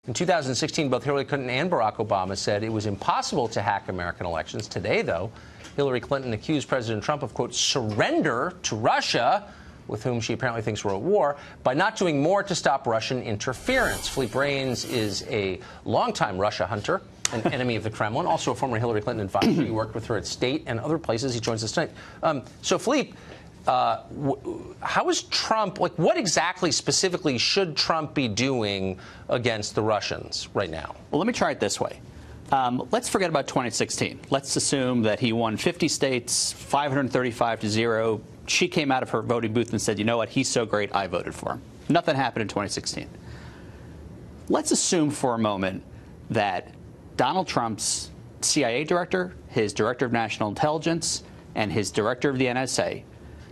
In 2016, both Hillary Clinton and Barack Obama said it was impossible to hack American elections. Today, though, Hillary Clinton accused President Trump of, quote, surrender to Russia, with whom she apparently thinks we're at war, by not doing more to stop Russian interference. Philippe Reines is a longtime Russia hunter, an enemy of the Kremlin, also a former Hillary Clinton advisor. He worked with her at State and other places. He joins us tonight. So, Philippe, how is Trump, like, what exactly specifically should Trump be doing against the Russians right now? Well, let me try it this way. Let's forget about 2016. Let's assume that he won 50 states, 535-0. She came out of her voting booth and said, you know what, he's so great, I voted for him. Nothing happened in 2016. Let's assume for a moment that Donald Trump's CIA director, his director of national intelligence, and his director of the NSA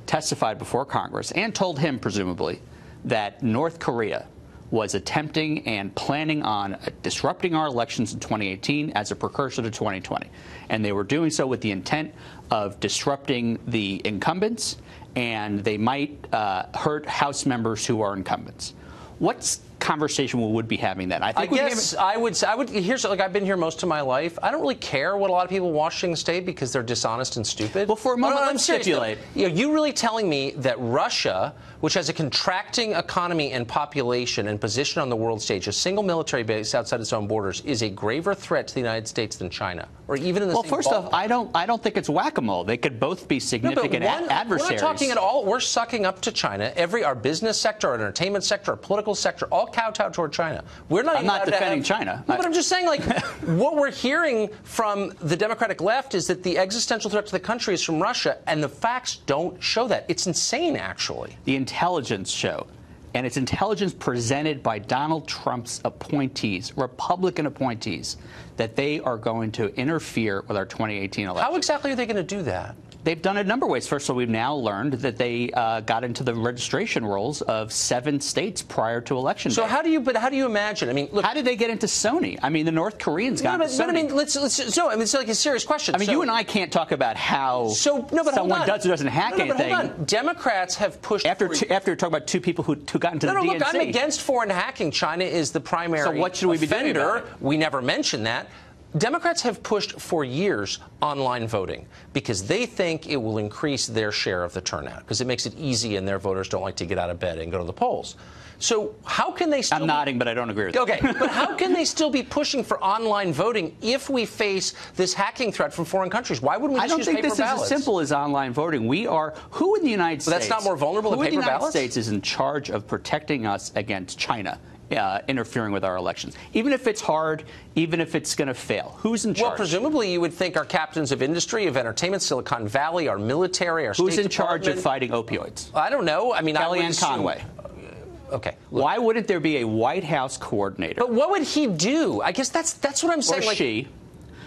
testified before Congress and told him, presumably, that North Korea was attempting and planning on disrupting our elections in 2018 as a precursor to 2020. And they were doing so with the intent of disrupting the incumbents, and they might hurt House members who are incumbents. What conversation we would be having then? I guess I would say, here's, like, I've been here most of my life. I don't really care what a lot of people in Washington State, because they're dishonest and stupid. Well, for a moment, let's stipulate. You really telling me that Russia, which has a contracting economy and population and position on the world stage, a single military base outside its own borders, is a graver threat to the United States than China, or even in the same ballpark? Well, first off, I don't think it's whack-a-mole. They could both be significant adversaries. We're not talking at all. We're sucking up to China. Our business sector, our entertainment sector, our political sector, all kowtow toward China. We're not. I'm not defending China. No, but I'm just saying, like, what we're hearing from the Democratic left is that the existential threat to the country is from Russia, and the facts don't show that. It's insane, actually. The intelligence show, and it's intelligence presented by Donald Trump's appointees, Republican appointees, that they are going to interfere with our 2018 election. How exactly are they going to do that? They've done it a number of ways. First of all, we've now learned that they got into the registration rolls of 7 states prior to election day. So how do you imagine? I mean, look, how did they get into Sony? I mean, the North Koreans got into Sony. But I mean, it's like a serious question. I mean, you and I can't talk about how someone does or doesn't hack anything. Hold on. Democrats have pushed after talking about 2 people who got into the DNC. Look, I'm against foreign hacking. China is the primary offender. So what should we be doing about it? We never mentioned that. Democrats have pushed for years online voting because they think it will increase their share of the turnout, because it makes it easy and their voters don't like to get out of bed and go to the polls. So how can they still... I'm nodding, but I don't agree with that. Okay, but how can they still be pushing for online voting if we face this hacking threat from foreign countries? Why wouldn't we just use paper ballots? I don't think this is as simple as online voting. Who in the United States... That's not more vulnerable than paper ballots? Who in the United States is in charge of protecting us against China interfering with our elections? Even if it's hard, even if it's going to fail, who's in charge? Well, presumably you would think our captains of industry, of entertainment, Silicon Valley, our military, our State Department. Who's in charge of fighting opioids? I don't know. I mean, Kellyanne Conway. Okay. Look. Why wouldn't there be a White House coordinator? But what would he do? I guess that's what I'm saying. Or she.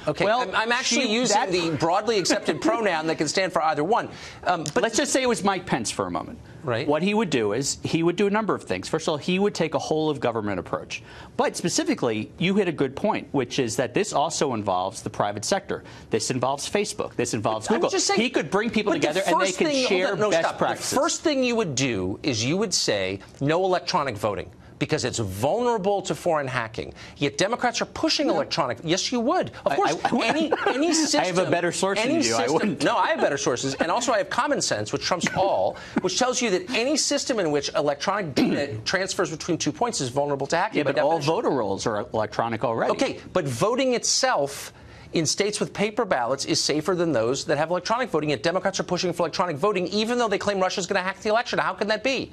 Okay, well, I'm actually using the broadly accepted pronoun that can stand for either one. But let's just say it was Mike Pence for a moment. Right. What he would do is he would do a number of things. First of all, he would take a whole-of-government approach. But specifically, you hit a good point, which is that this also involves the private sector. This involves Facebook. This involves Google. He could bring people together and they could share best practices. The first thing you would do is you would say no electronic voting, because it's vulnerable to foreign hacking. Yet Democrats are pushing electronic. Yes, you would. Of course, any system. I have a better source than you do. I wouldn't. No, I have better sources. And also I have common sense, which trumps all, which tells you that any system in which electronic data transfers between 2 points is vulnerable to hacking. Yeah, but all voter rolls are electronic already. Okay, but voting itself in states with paper ballots is safer than those that have electronic voting. Yet Democrats are pushing for electronic voting, even though they claim Russia's going to hack the election. How can that be?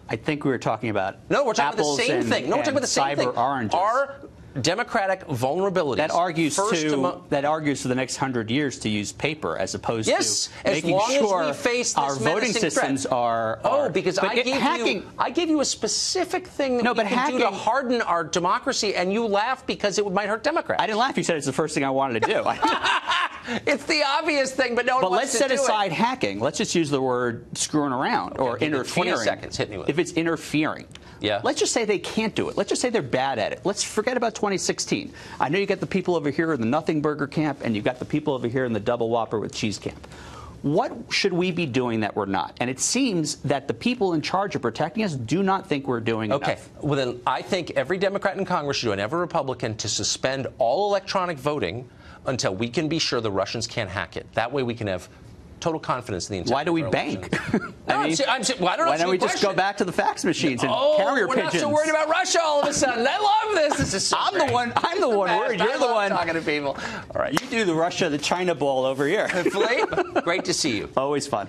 I think we were talking about No, we're talking about the same thing. No, we're talking about the same thing. Oranges. Our democratic vulnerabilities. That argues for the next 100 years to use paper as opposed to making sure our voting systems are. Oh, because I gave you a specific thing that we can do to harden our democracy, and you laughed because it might hurt Democrats. I didn't laugh. You said it's the first thing I wanted to do. It's the obvious thing, but no one wants to do it. But let's set aside hacking. Let's just use the word screwing around or interfering. 20 seconds. Hit me with it. If it's interfering. Yeah. Let's just say they can't do it. Let's just say they're bad at it. Let's forget about 2016. I know you got the people over here in the Nothing Burger camp, and you've got the people over here in the Double Whopper with cheese camp. What should we be doing that we're not? And it seems that the people in charge of protecting us do not think we're doing enough. Okay. Well, then I think every Democrat in Congress should do, and every Republican, to suspend all electronic voting until we can be sure the Russians can't hack it. That way we can have total confidence in the integrity. Why do we bank? Why don't we just go back to the fax machines and carrier we're pigeons? Not so worried about Russia all of a sudden. I love this. This is so I'm the one worried. You're the one talking to people. All right, you do the Russia, the China ball over here. Philippe, great to see you. Always fun.